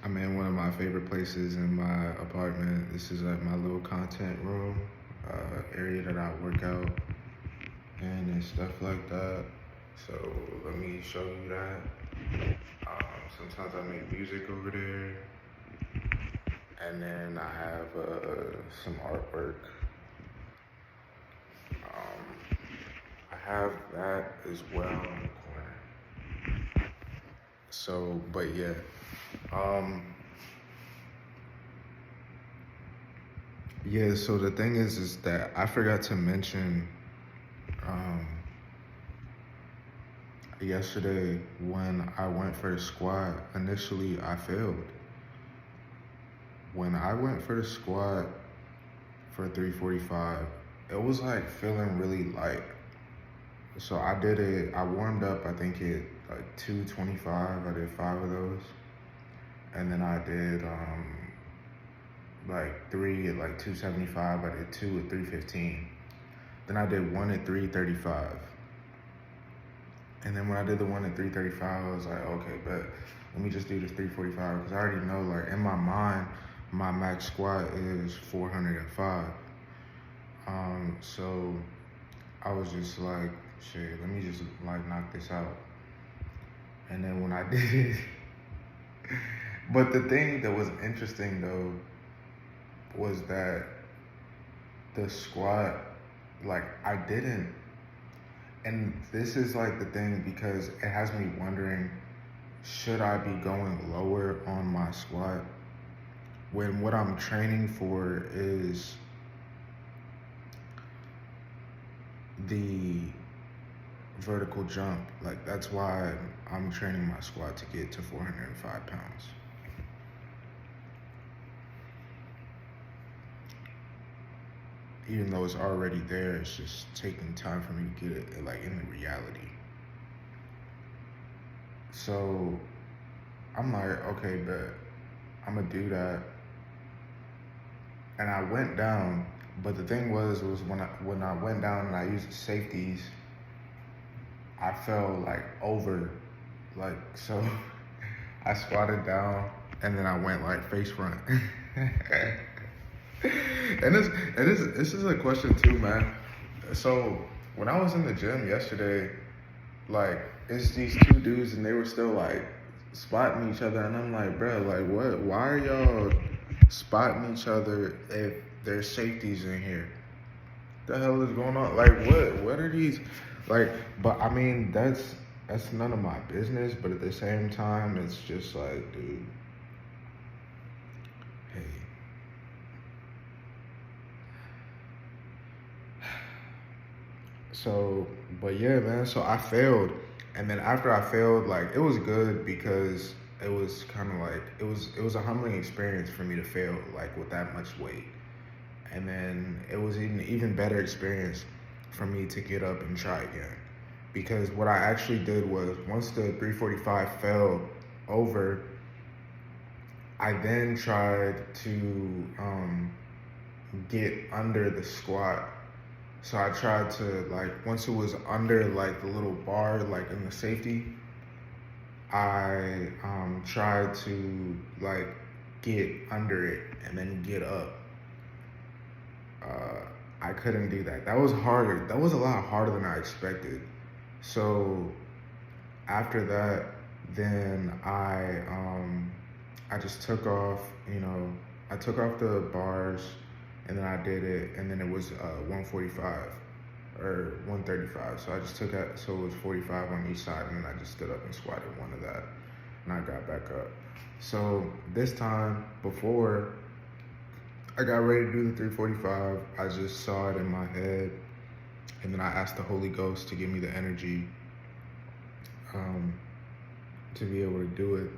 I'm in one of my favorite places in my apartment. This is like my little content room, area that I work out and stuff like that. So let me show you that. Sometimes I make music over there, and then I have some artwork. Um, I have that as well in the corner. So, but yeah, um, yeah. So the thing is that I forgot to mention um, yesterday when I went for the squat. Initially, I failed. When I went for the squat for 345, it was like feeling really light. So I did it. I warmed up. I think it like 225. I did five of those, and then I did like three at like 275. I did two at 315. Then I did one at 335. And then when I did the one at 335, I was like, okay, but let me just do this 345 because I already know, like in my mind, my max squat is 405. So I was just like, shit, let me just like knock this out. And then when I did, but the thing that was interesting though was that the squat, like I didn't, and this is like the thing because it has me wondering, should I be going lower on my squat when what I'm training for is the vertical jump? Like that's why I'm training my squat to get to 405 pounds. Even though it's already there, it's just taking time for me to get it like in the reality. So I'm like, okay, but I'm gonna do that. And I went down, but the thing was when I went down and I used the safeties, I fell like over, like so. I squatted down and then I went like face front. and this is a question too, man. So when I was in the gym yesterday, like it's these two dudes and they were still like spotting each other, and I'm like, bro, like what? Why are y'all spotting each other if there's safeties in here? The hell is going on? Like what? What are these? Like, but I mean that's none of my business. But at the same time, it's just like, dude, hey. So, but yeah, man. So I failed, and then after I failed, like it was good because it was kind of like it was a humbling experience for me to fail like with that much weight, and then it was even better experience for me to get up and try again, because what I actually did was once the 345 fell over, I then tried to get under the squat. So I tried to like once it was under like the little bar like in the safety, I tried to like get under it and then get up. Uh, I couldn't do that. That was harder. That was a lot harder than I expected. So after that, then I just took off. I took off the bars, and then I did it, and then it was 145 or 135. So I just took it. So it was 45 on each side, and then I just stood up and squatted one of that, and I got back up. So this time before I got ready to do the 345, I just saw it in my head, and then I asked the Holy Ghost to give me the energy um, to be able to do it.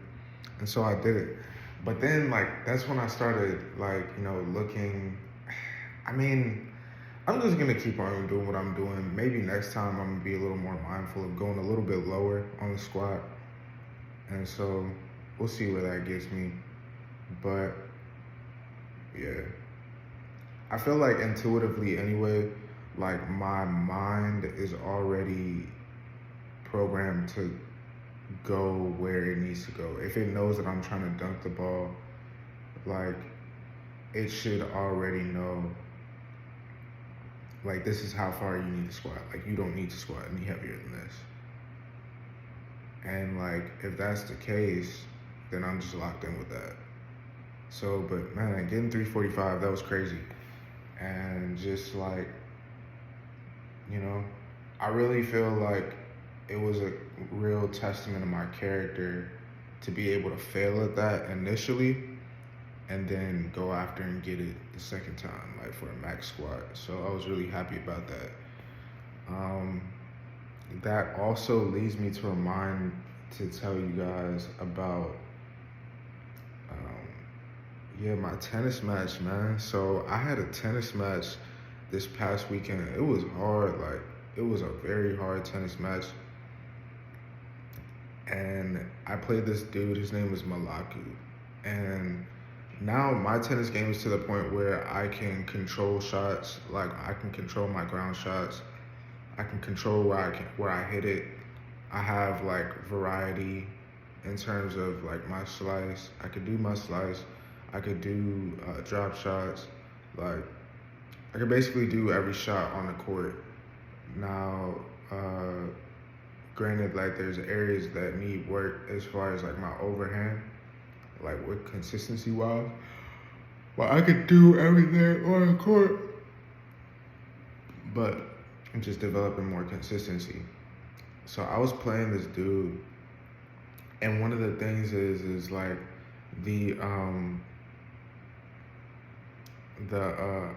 And so I did it. But then, like, that's when I started, like, looking. I mean, I'm just gonna keep on doing what I'm doing. Maybe next time I'm gonna be a little more mindful of going a little bit lower on the squat. And so we'll see where that gets me. But yeah, I feel like intuitively anyway, like my mind is already programmed to go where it needs to go. If it knows that I'm trying to dunk the ball, like, it should already know, like, this is how far you need to squat. Like, you don't need to squat any heavier than this. And like, if that's the case, then I'm just locked in with that. So, but man, getting 345, that was crazy. And just like, you know, I really feel like it was a real testament of my character to be able to fail at that initially and then go after and get it the second time, like for a max squat. So I was really happy about that. That also leads me to remind to tell you guys about yeah, my tennis match, man. So I had a tennis match this past weekend. It was hard, like it was a very hard tennis match. And I played this dude, his name is Malaku. And now my tennis game is to the point where I can control shots, like I can control my ground shots. I can control where I hit it. I have like variety in terms of like my slice. I could do my slice. I could do drop shots. Like I could basically do every shot on the court. Now, granted, like there's areas that need work as far as like my overhand, like with consistency wise. But I could do everything on the court. But I'm just developing more consistency. So I was playing this dude, and one of the things is like the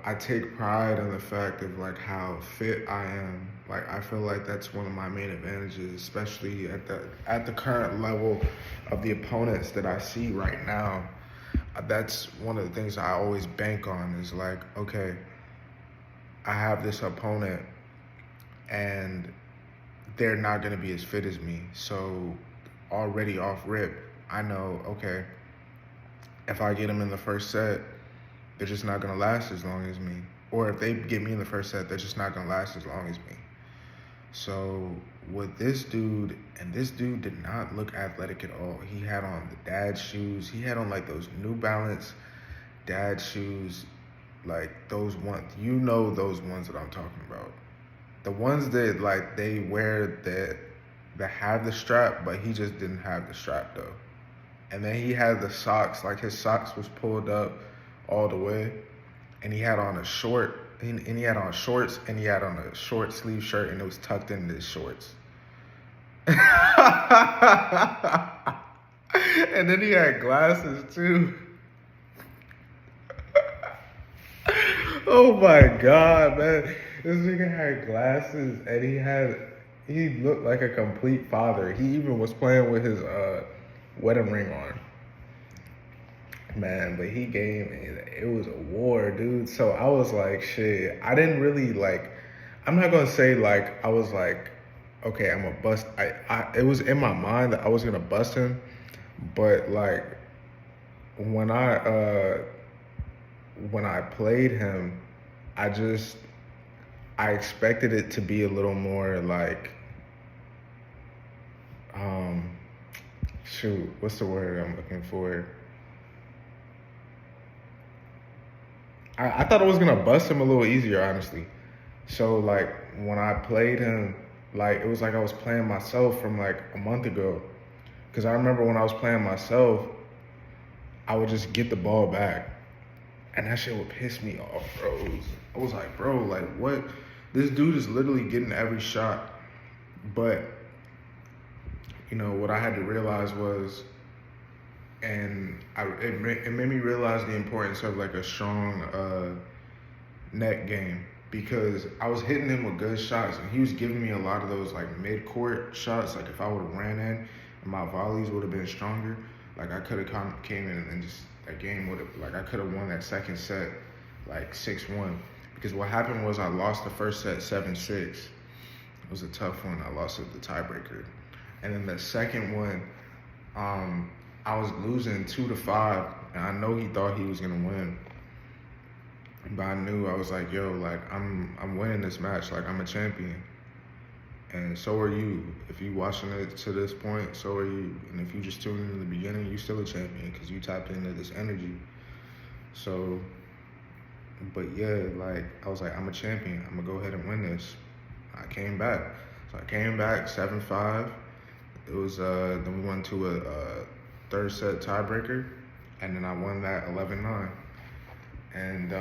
I take pride in the fact of like how fit I am. Like I feel like that's one of my main advantages, especially at the current level of the opponents that I see right now. That's one of the things I always bank on is like, okay, I have this opponent and they're not going to be as fit as me. So already off rip, I know, okay, if I get them in the first set, they're just not going to last as long as me. Or if they get me in the first set, they're just not going to last as long as me. So with this dude, and this dude did not look athletic at all. He had on the dad shoes. He had on like those New Balance dad shoes, like those ones, you know, those ones that I'm talking about. The ones that like they wear that have the strap, but he just didn't have the strap though. And then he had the socks, like his socks was pulled up all the way, and he had on a short, and he had on shorts, and he had on a short sleeve shirt, and it was tucked into his shorts. And then he had glasses too. Oh my God, man. This nigga had glasses and he looked like a complete father. He even was playing with his wedding ring on. Man, but he gave me, it was a war, dude. So I was like, shit, I didn't really like, I'm not gonna say like, I was like, okay, I'm gonna bust. It was in my mind that I was gonna bust him, but like, when I played him, I expected it to be a little more like, shoot, what's the word I'm looking for? I thought I was gonna bust him a little easier, honestly. So like when I played him, like it was like I was playing myself from like a month ago. Cause I remember when I was playing myself, I would just get the ball back. And that shit would piss me off, bro. I was like, bro, like what? This dude is literally getting every shot. But, you know, what I had to realize was, and it made me realize the importance of like a strong net game, because I was hitting him with good shots and he was giving me a lot of those like mid-court shots. Like if I would have ran in and my volleys would have been stronger, like I could have came in and just that game would have, like I could have won that second set like 6-1. Because what happened was I lost the first set 7-6. It was a tough one. I lost it the tiebreaker. And then the second one, I was losing 2-5, and I know he thought he was gonna win. But I knew, I was like, yo, like I'm winning this match, like I'm a champion. And so are you. If you watching it to this point, so are you. And if you just tuned in the beginning, you still a champion because you tapped into this energy. So, but yeah, like I was like, I'm a champion. I'm gonna go ahead and win this. I came back. So I came back 7-5. It was then we went to a third set tiebreaker, and then I won that 11-9. And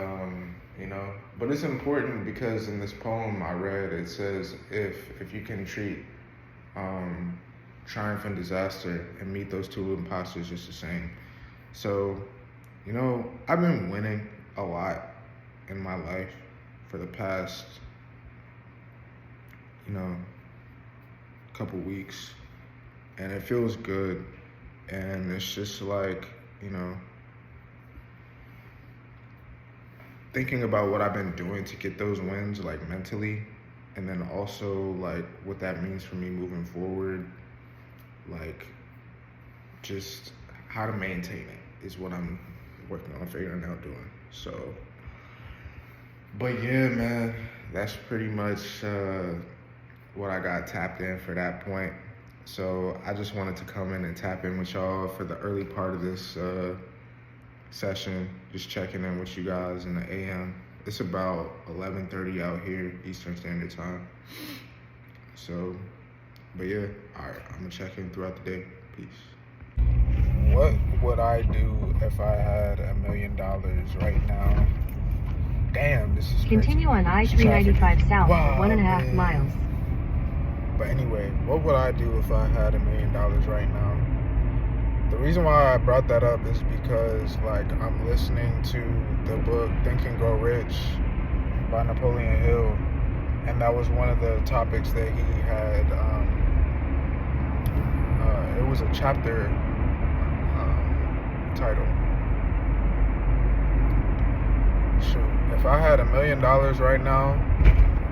you know, but it's important because in this poem I read, it says if you can treat triumph and disaster and meet those two imposters just the same. So, you know, I've been winning a lot in my life for the past, you know, couple weeks, and it feels good. And it's just like, you know, thinking about what I've been doing to get those wins, like mentally, and then also like what that means for me moving forward, like just how to maintain it is what I'm working on figuring out doing. So, but yeah, man, that's pretty much what I got tapped in for that point. So I just wanted to come in and tap in with y'all for the early part of this session, just checking in with you guys in the AM. It's about 11:30 out here, Eastern Standard Time. So, but yeah, all right, I'm gonna check in throughout the day. Peace. What would I do if I had $1 million right now? Damn, this is crazy. Continue on I-395 south Wow, for 1.5 man. miles. But anyway, what would I do if I had $1 million right now? The reason why I brought that up is because, like, I'm listening to the book Think and Grow Rich by Napoleon Hill, and that was one of the topics that he had. It was a chapter title. Shoot, if I had $1 million right now,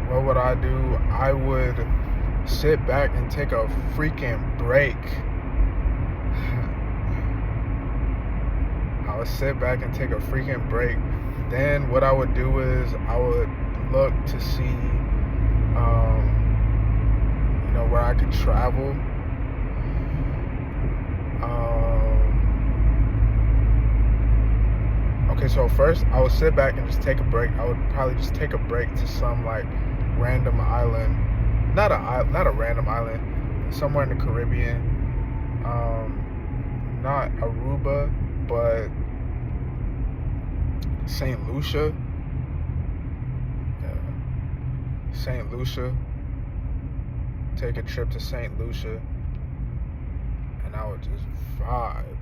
what would I do? I would sit back and take a freaking break. I would sit back and take a freaking break. Then what I would do is I would look to see, you know, where I could travel. Okay, so first I would sit back and just take a break. I would probably just take a break to some like random island, not a random island, somewhere in the Caribbean. Not Aruba, but St. Lucia. Yeah. St. Lucia. Take a trip to St. Lucia, and I would just vibe.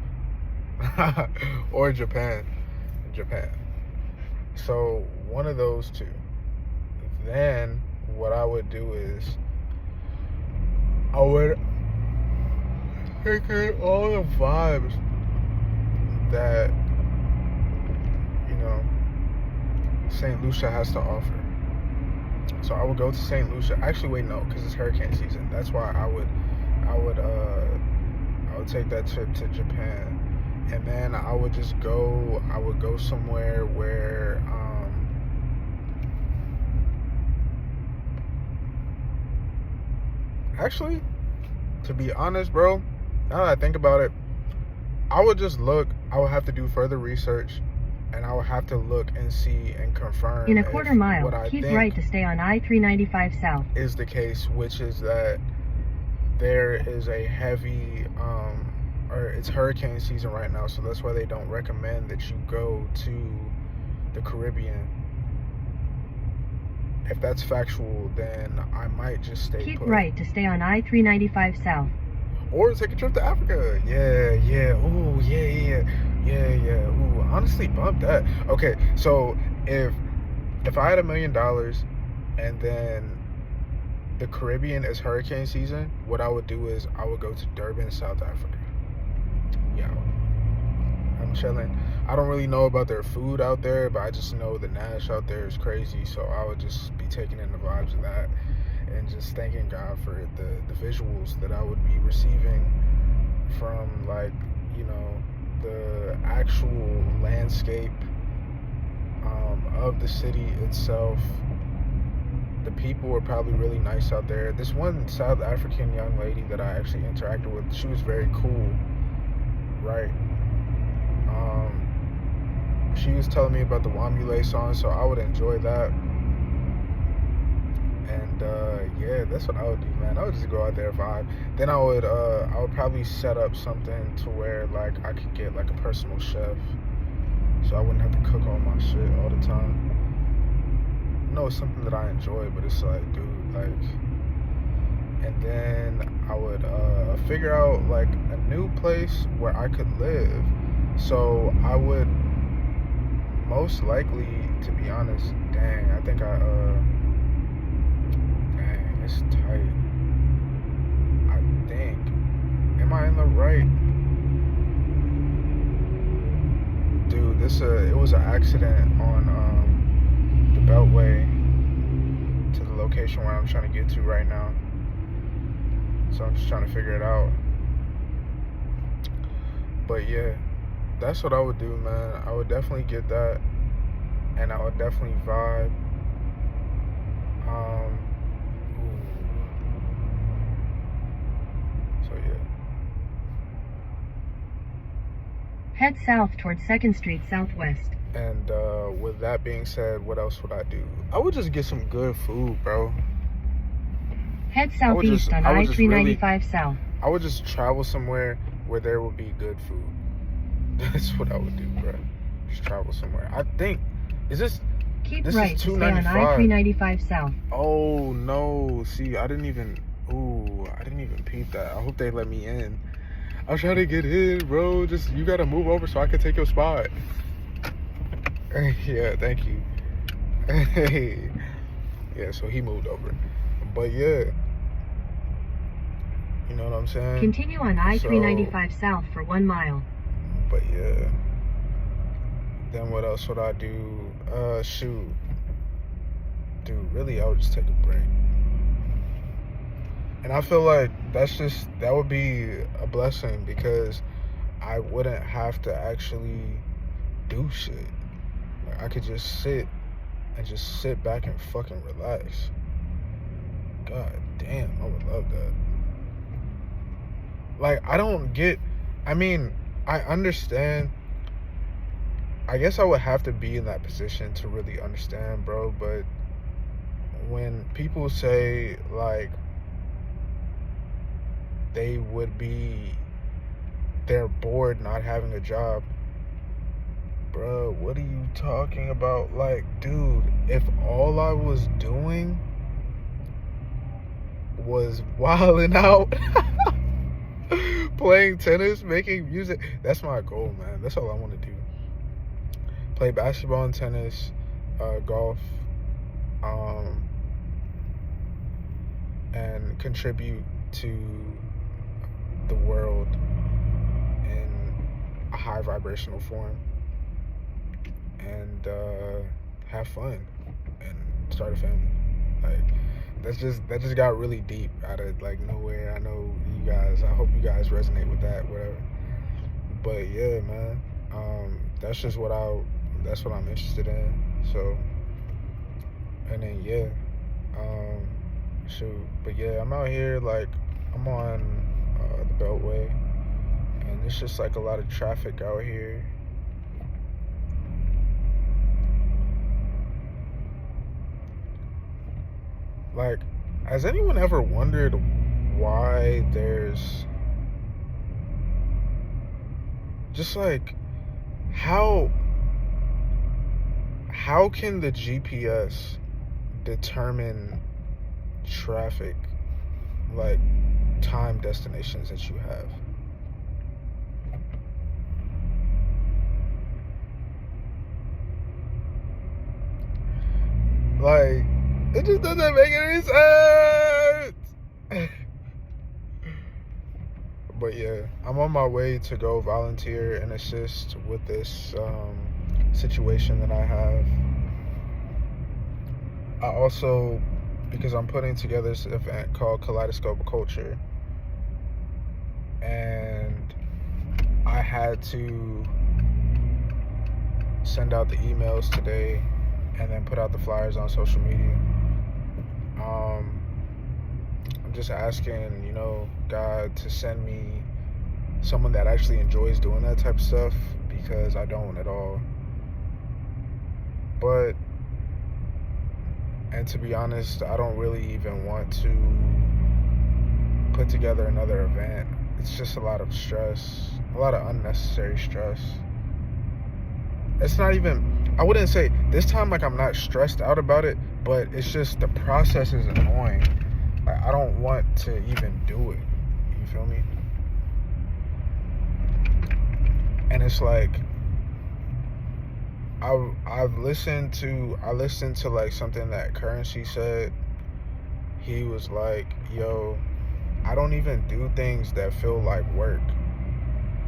Or Japan. So one of those two. Then what I would do is I would take in all the vibes that, you know, St. Lucia has to offer. So I would go to St. Lucia. Actually, wait, no, because it's hurricane season. That's why I would take that trip to Japan. And then I would go somewhere where actually, to be honest, bro, now that I think about it, I would have to do further research, and I would have to look and see and confirm in a quarter mile, keep right to stay on I-395 south is the case, which is that there is a heavy or it's hurricane season right now, so that's why they don't recommend that you go to the Caribbean. If that's factual, then I might just stay Keep put. right to stay on I-395 south. Or take a trip to Africa. Yeah. Ooh, yeah. Ooh, honestly, bump that. Okay, so if I had $1 million and then the Caribbean is hurricane season, what I would do is I would go to Durban, South Africa. Yeah, I'm chilling. I don't really know about their food out there, but I just know the Nash out there is crazy, so I would just be taking in the vibes of that and just thanking God for the visuals that I would be receiving from, like, you know, the actual landscape of the city itself, The people were probably really nice out there. This one South African young lady that I actually interacted with, she was very cool, right? She was telling me about the Wamule song, so I would enjoy that. And yeah, that's what I would do, man. I would just go out there, vibe. Then I would probably set up something to where like I could get like a personal chef, so I wouldn't have to cook all my shit all the time. No, it's something that I enjoy, but it's like, dude, like, and then I would figure out like a new place where I could live. So I would most likely, to be honest, dang, it's tight. I think, am I in the right? Dude, it was an accident on the Beltway to the location where I'm trying to get to right now. So I'm just trying to figure it out. But yeah, that's what I would do, man. I would definitely get that, and I would definitely vibe. So yeah. Head south towards 2nd Street Southwest. And with that being said, what else would I do? I would just get some good food, bro. Head southeast on I-395 South. I would just travel somewhere where there would be good food. That's what I would do, bro. Just travel somewhere. I think, Keep this right is to stay on I-395 South. Oh, no. See, I didn't even peep that. I hope they let me in. I'm trying to get in, bro. Just, you gotta move over so I can take your spot. Yeah, thank you. Yeah, so he moved over. But yeah, you know what I'm saying? Continue on I-395 South for 1 mile. But yeah, then what else would I do? Shoot, dude, really, I would just take a break. And I feel like that would be a blessing, because I wouldn't have to actually do shit. Like, I could just sit back and fucking relax. God damn, I would love that. Like, I understand. I guess I would have to be in that position to really understand, bro. But when people say, like, they're bored not having a job, bro, what are you talking about? Like, dude, if all I was doing was wilding out, playing tennis, making music, that's my goal, man. That's all I want to do. Play basketball and tennis, golf, and contribute to the world in a high vibrational form, and have fun and start a family. Like, that just got really deep out of like nowhere. I know you guys, I hope you guys resonate with that, whatever. But yeah, man, that's what I'm interested in. So, and then yeah, shoot, but yeah, I'm out here, like, I'm on the Beltway, and it's just like a lot of traffic out here. Like, has anyone ever wondered why there's just like, how can the GPS determine traffic, like time destinations that you have? Like, it just doesn't make any sense. But yeah, I'm on my way to go volunteer and assist with this situation that I have. I also, because I'm putting together this event called Kaleidoscope of Culture, and I had to send out the emails today and then put out the flyers on social media. I'm just asking, God to send me someone that actually enjoys doing that type of stuff, because I don't at all. And to be honest, I don't really even want to put together another event. It's just a lot of stress, a lot of unnecessary stress. It's not even, I wouldn't say this time like I'm not stressed out about it, but it's just the process is annoying. Like, I don't want to even do it. You feel me? And it's like, I listened to like something that Currency said. He was like, yo, I don't even do things that feel like work.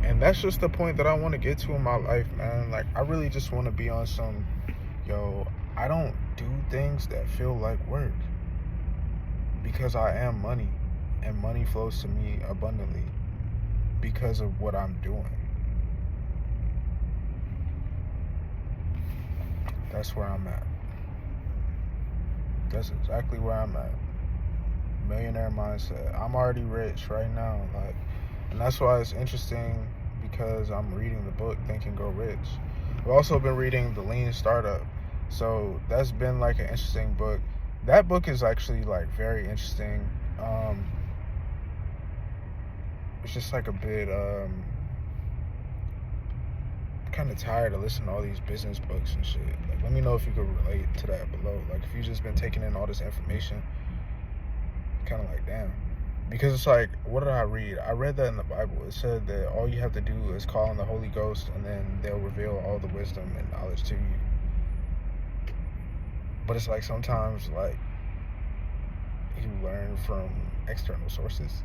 And that's just the point that I want to get to in my life, man. Like, I really just want to be on some, I don't do things that feel like work, because I am money, and money flows to me abundantly because of what I'm doing. That's where I'm at. That's exactly where I'm at. Millionaire mindset. I'm already rich right now, like, and that's why it's interesting, because I'm reading the book Think and Grow Rich. I've also been reading The Lean Startup, so that's been like an interesting book. That book is actually like very interesting. It's just like a bit kind of tired of listening to all these business books and shit. Like, let me know if you could relate to that below. Like, if you've just been taking in all this information, kind of like, damn. Because it's like, what did I read? I read that in the Bible. It said that all you have to do is call on the Holy Ghost, and then they'll reveal all the wisdom and knowledge to you. But it's like, sometimes, like, you learn from external sources,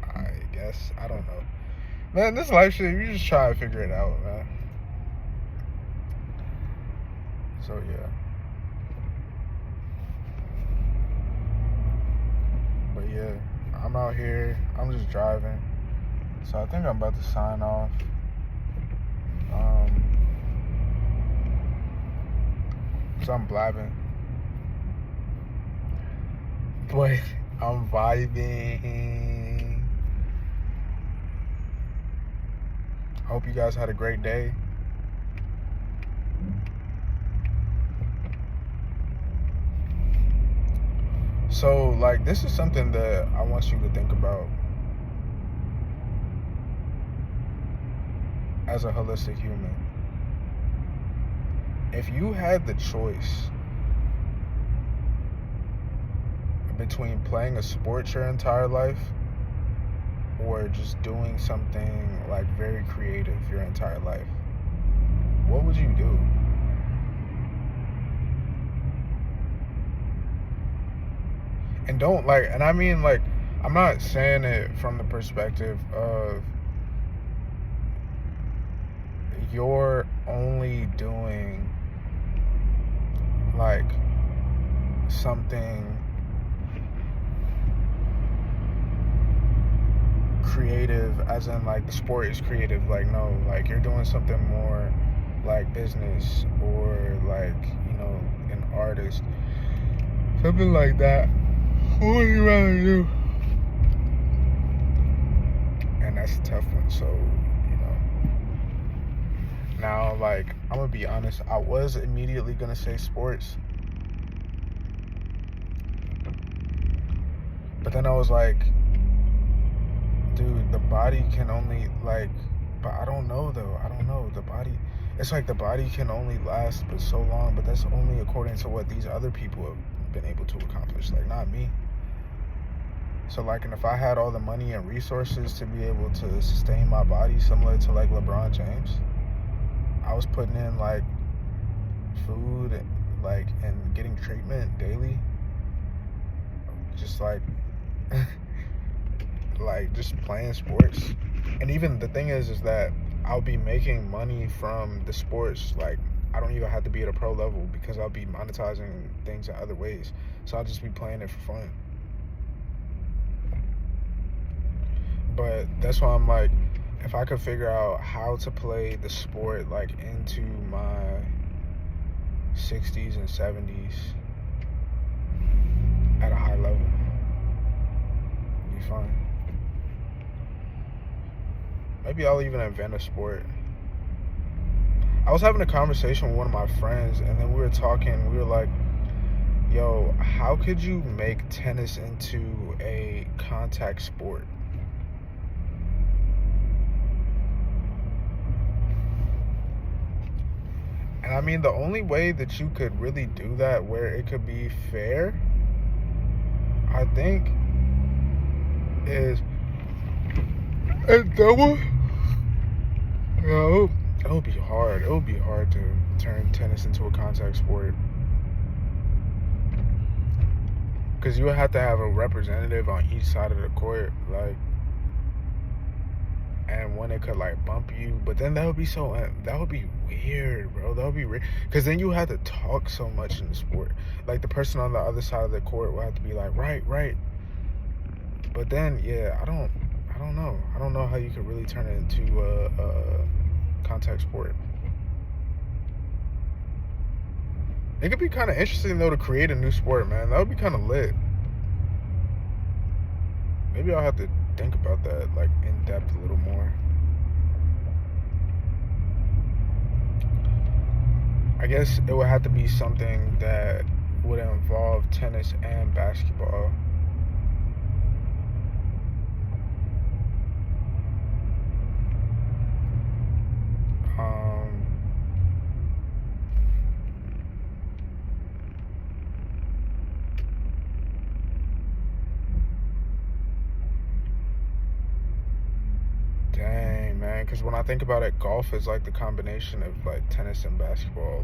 I guess. I don't know. Man, this life shit, you just try to figure it out, man. So, yeah. But, yeah, I'm out here. I'm just driving. So, I think I'm about to sign off. So, I'm blabbing. But I'm vibing. Hope you guys had a great day. So, like, this is something that I want you to think about as a holistic human. If you had the choice between playing a sport your entire life or just doing something like very creative your entire life, what would you do? And don't, like, and I mean, like, I'm not saying it from the perspective of you're only doing like something creative, as in like the sport is creative. Like, no, like you're doing something more like business, or like, an artist, something like that. What would you rather do? And that's a tough one. So, now, like, I'm gonna be honest, I was immediately gonna say sports, but then I was like, dude, the body can only, like, but I don't know though. The body, it's like the body can only last but so long, but that's only according to what these other people have been able to accomplish, like, not me. So, like, and if I had all the money and resources to be able to sustain my body similar to like LeBron James, I was putting in like food and like and getting treatment daily, just like like just playing sports. And even the thing is that I'll be making money from the sports. Like, I don't even have to be at a pro level, because I'll be monetizing things in other ways. So I'll just be playing it for fun. But that's why I'm like, if I could figure out how to play the sport like into my 60s and 70s at a high level, be fun. Maybe I'll even invent a sport. I was having a conversation with one of my friends, and then we were talking. We were like, yo, how could you make tennis into a contact sport? And I mean, the only way that you could really do that where it could be fair, I think, is double. No, it would be hard. It would be hard to turn tennis into a contact sport. Because you would have to have a representative on each side of the court, like, and when it could like bump you, but then that would be weird, bro. That would be weird, because then you have to talk so much in the sport. Like the person on the other side of the court will have to be like, right. But then, yeah, I don't know. I don't know how you could really turn it into a contact sport. It could be kind of interesting though to create a new sport, man. That would be kind of lit. Maybe I'll have to think about that like in depth a little more. I guess it would have to be something that would involve tennis and basketball. Dang, man, because when I think about it, golf is like the combination of like tennis and basketball.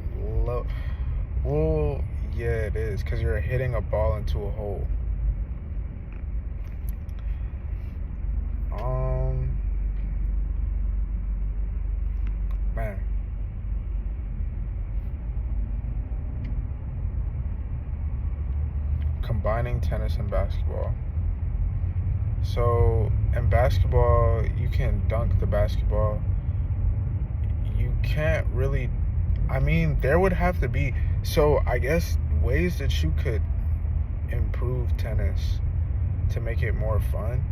Well, yeah, it is, because you're hitting a ball into a hole. Man. Combining tennis and basketball. So in basketball, you can dunk the basketball. You can't really, I mean, there would have to be, so I guess ways that you could improve tennis to make it more fun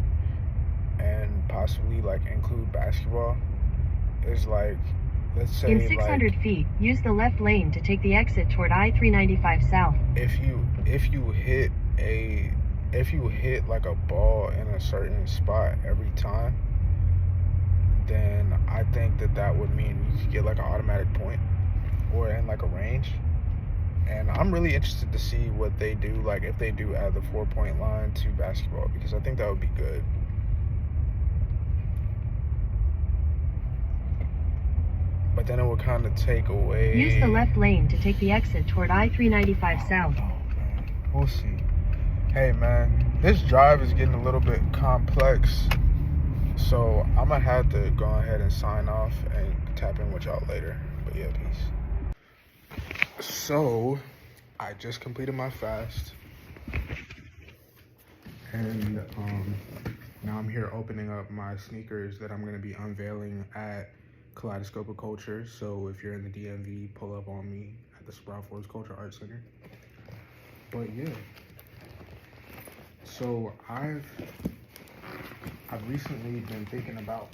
and possibly like include basketball is like, let's say in 600 feet, use the left lane to take the exit toward I-395 South. If you hit like a ball in a certain spot every time, then I think that would mean you could get like an automatic point or in like a range. And I'm really interested to see what they do, like if they do add the 4-point line to basketball, because I think that would be good. But then it would kind of take away. Use the left lane to take the exit toward I-395 South. Oh, man. We'll see. Hey, man, this drive is getting a little bit complex, so I'm gonna have to go ahead and sign off and tap in with y'all later. But yeah, peace. So, I just completed my fast, and now I'm here opening up my sneakers that I'm gonna be unveiling at Kaleidoscope of Culture. So if you're in the DMV, pull up on me at the Sprout Forest Culture Arts Center. But yeah, so I've recently been thinking about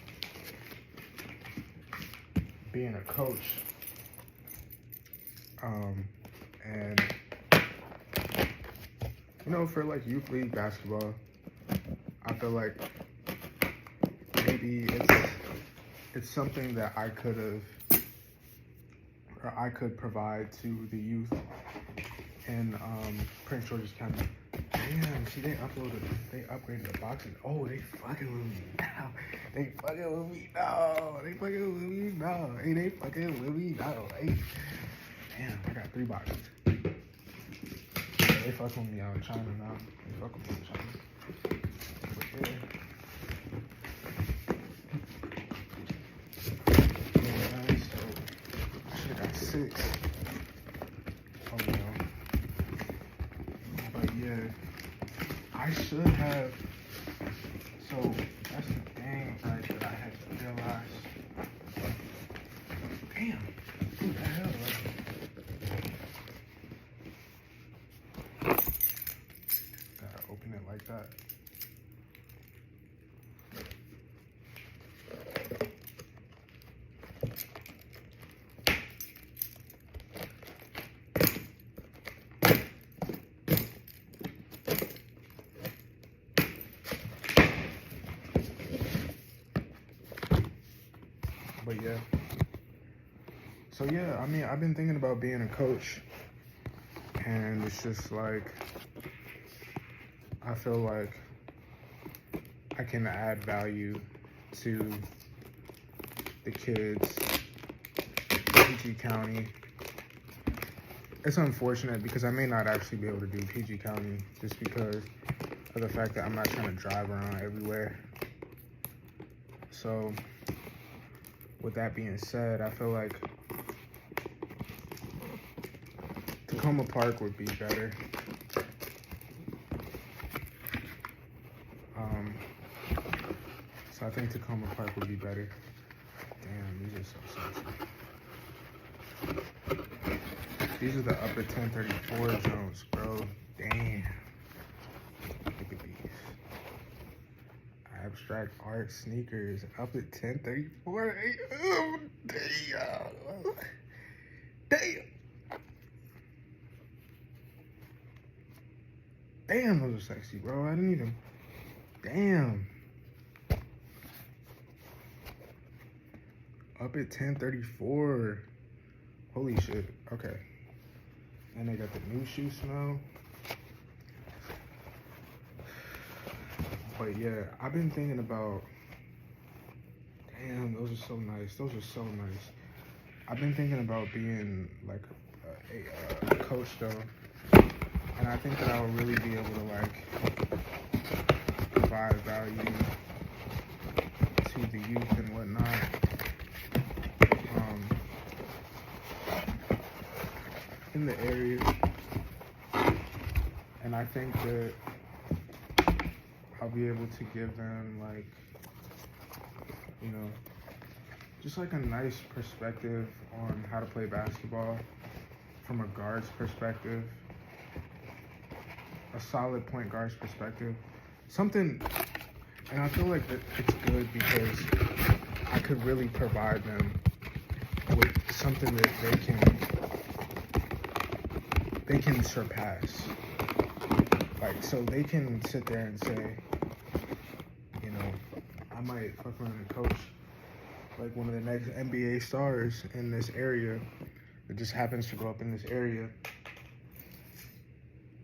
being a coach, and you know, for like youth league basketball, I feel like maybe it's something that I could provide to the youth in Prince George's County. Damn, see, they upgraded the boxing. Oh, they fucking with me now. Hey, they fucking with me now. Hey, damn, I got 3 boxes. Yeah, they fucking with me out in China now. They fucking with me in China. But yeah. So, 6. Oh no. But yeah, I should have. So that's the thing, like, that I had to realize. Damn, who the hell? Gotta open it like that. But yeah. So yeah, I mean, I've been thinking about being a coach, and it's just like, I feel like I can add value to the kids in PG County. It's unfortunate because I may not actually be able to do PG County just because of the fact that I'm not trying to drive around everywhere. So with that being said, I feel like Tacoma Park would be better. So I think Tacoma Park would be better. Damn, these are so sexy. These are the upper 1034 zones, bro. Damn. Look at these. Abstract art sneakers up at 1034 a.m. Damn. Damn. Damn, those are sexy, bro. I didn't even. Damn. Up at 1034. Holy shit. Okay. And they got the new shoe smell. But yeah, I've been thinking about. Damn, those are so nice. Those are so nice. I've been thinking about being like a coach though. And I think that I'll really be able to like provide value to the youth and whatnot. In the area, and I think that I'll be able to give them like, you know, just like a nice perspective on how to play basketball from a guard's perspective, a solid point guard's perspective, something. And I feel like that it's good because I could really provide them with something that they can surpass. Like, so they can sit there and say, you know, I might fuck around and coach like one of the next NBA stars in this area that just happens to grow up in this area.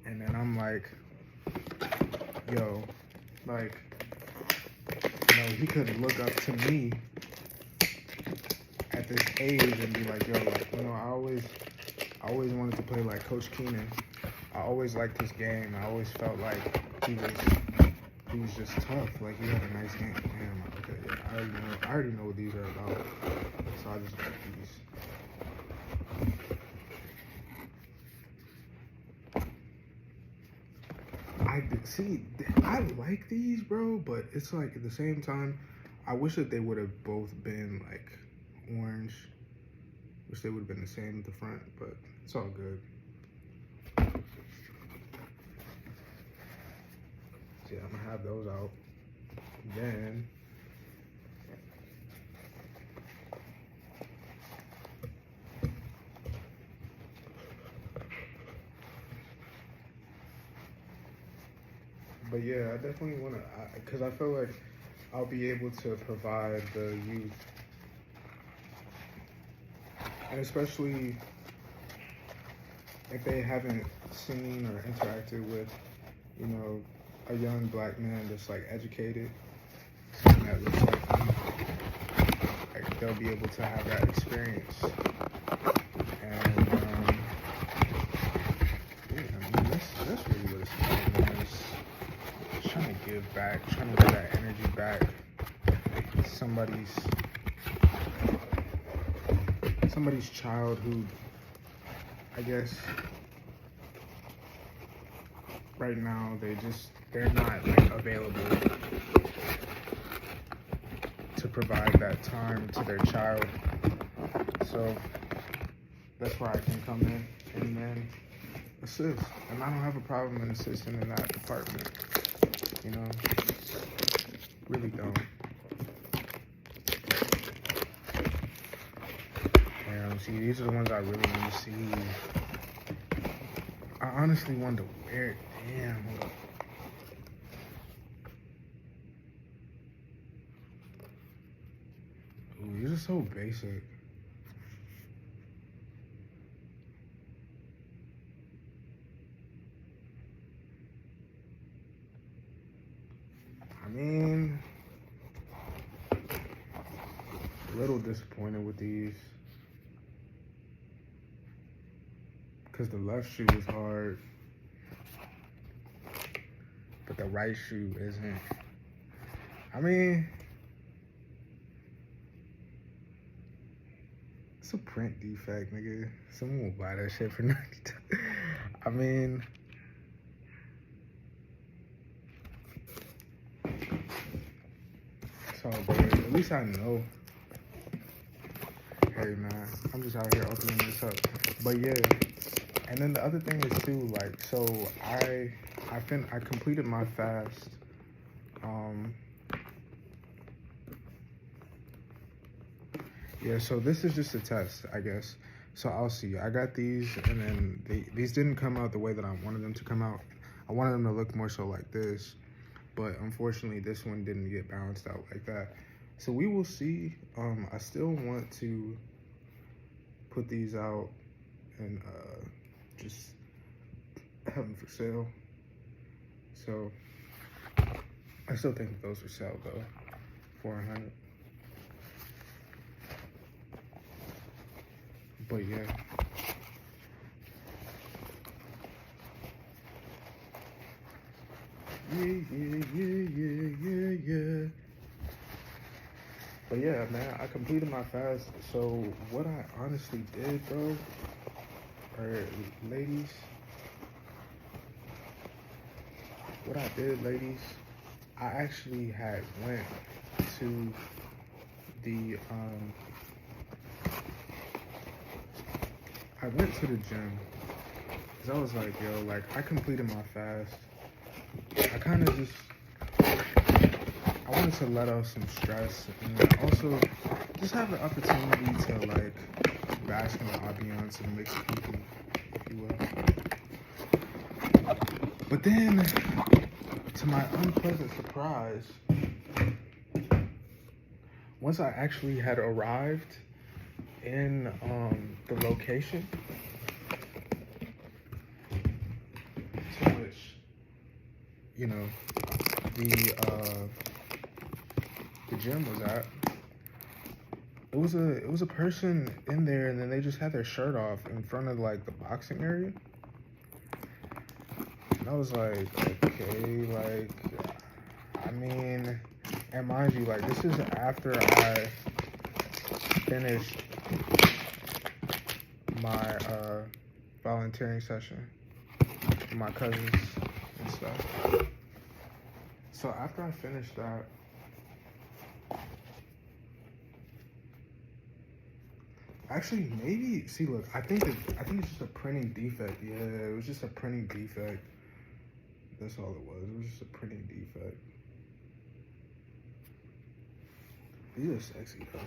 And then I'm like, yo, like, you know, he could look up to me at this age and be like, yo, like, you know, I always wanted to play like Coach Keenan. I always liked his game. I always felt like he was just tough. Like, he had a nice game. Damn, okay, yeah, I already know what these are about. So I just got these. I like these, bro, but it's like at the same time, I wish that they would have both been like orange. Wish they would have been the same at the front, but it's all good. So yeah, I'm gonna have those out. Then but yeah, I definitely wanna, cause I feel like I'll be able to provide the youth, and especially if they haven't seen or interacted with, you know, a young black man that's like educated, and that looks like they'll be able to have that experience. And yeah, I mean, that's really what it's about, man. It's trying to give back, trying to get that energy back. Somebody's childhood, I guess. Right now, they're not like available to provide that time to their child. So that's where I can come in and then assist. And I don't have a problem in assisting in that department. You know, really don't. See, these are the ones I really want to see. I honestly wanted to wear it. Damn, hold up. Ooh, these is so basic. I mean, a little disappointed with these. Because the left shoe is hard, but the right shoe isn't. I mean, it's a print defect, nigga. Someone will buy that shit for 92. I mean, it's all good. At least I know. Hey man, I'm just out here opening this up. But yeah, and then the other thing is too, like, so I completed my fast. Yeah, so this is just a test, I guess. So I'll see. I got these, and then these didn't come out the way that I wanted them to come out. I wanted them to look more so like this, but unfortunately this one didn't get balanced out like that. So we will see. I still want to put these out and just have them for sale. So I still think those for sale though, 400. But yeah. Yeah. But yeah, man, I completed my fast. So what I honestly did, bro, or ladies, I actually had went to the gym, because I was like, yo, like, I completed my fast. I kind of I wanted to let off some stress, and also just have the opportunity to, like, bask in the ambiance and mix people, if you will. But then, to my unpleasant surprise, once I actually had arrived in the location to which, you know, the gym was at, it was a person in there, and then they just had their shirt off in front of, like, the boxing area. And I was like, okay, like, I mean, and mind you, like, this is after I finished my volunteering session with my cousins and stuff. So after I finished that, actually, maybe, see, look, I think it's just a printing defect. Yeah, it was just a printing defect. That's all it was. It was just a printing defect. These are sexy, though.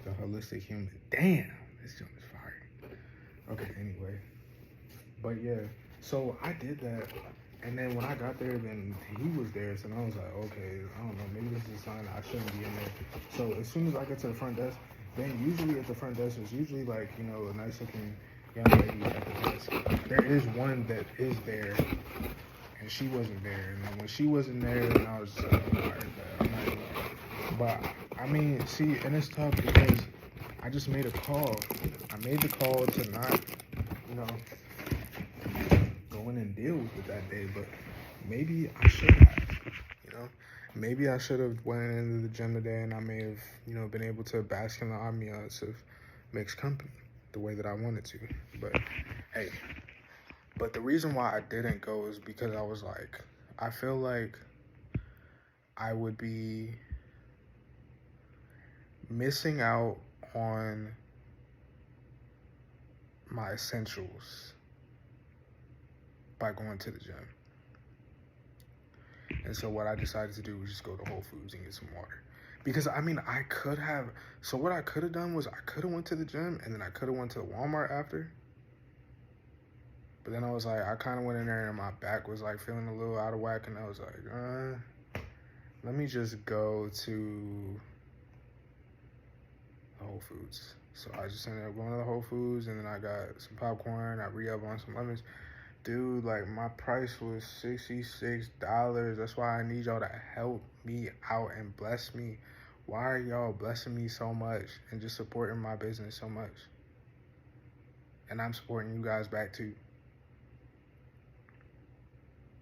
The holistic human. Damn, this joint is fire. Okay, anyway. But yeah, so I did that. And then when I got there, then he was there. So I was like, okay, I don't know, maybe this is a sign I shouldn't be in there. So as soon as I get to the front desk, then usually at the front desk, there's usually, like, you know, a nice looking young lady at the desk. There is one that is there, and she wasn't there. And then when she wasn't there, then I was just like, I'm not even. But I mean, see, and it's tough because I just made a call. I made the call to not, you know, go in and deal with it that day, but maybe I should have, you know? Maybe I should have went into the gym today, and I may have, you know, been able to bask in the ambiance of mixed company the way that I wanted to. But hey, but the reason why I didn't go is because I was like, I feel like I would be missing out on my essentials by going to the gym. And so what I decided to do was just go to Whole Foods and get some water. Because I mean, I could have. So what I could have done was I could have went to the gym and then I could have went to the Walmart after. But then I was like, I kind of went in there and my back was like feeling a little out of whack, and I was like, let me just go to Whole Foods. So I just ended up going to the Whole Foods, and then I got some popcorn. I re-up on some lemons. Dude, like my price was $66. That's why I need y'all to help me out and bless me. Why are y'all blessing me so much and just supporting my business so much? And I'm supporting you guys back too.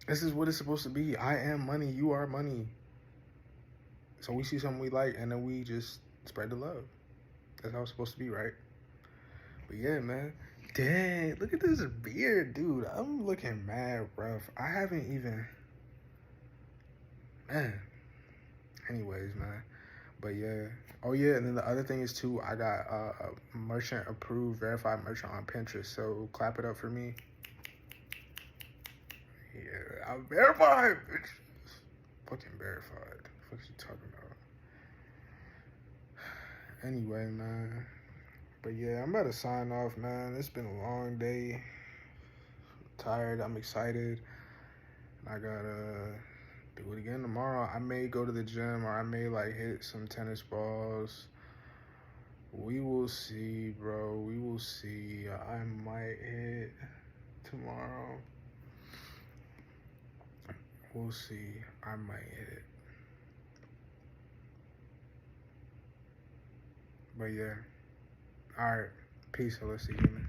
This is what it's supposed to be. I am money. You are money. So we see something we like, and then we just spread the love. That's how it's supposed to be, right? But yeah, man. Dang, look at this beard, dude. I'm looking mad rough. I haven't even... Man. Anyways, man. But yeah. Oh yeah, and then the other thing is too, I got a merchant approved, verified merchant on Pinterest. So clap it up for me. Yeah, I'm verified, bitch. Fucking verified. What you talking about? Anyway, man. But yeah, I'm about to sign off, man. It's been a long day. I'm tired. I'm excited. And I gotta do it again tomorrow. I may go to the gym, or I may like hit some tennis balls. We will see, bro. We will see. I might hit tomorrow. We'll see. I might hit it. But yeah. All right. Peace. Let's see you, man.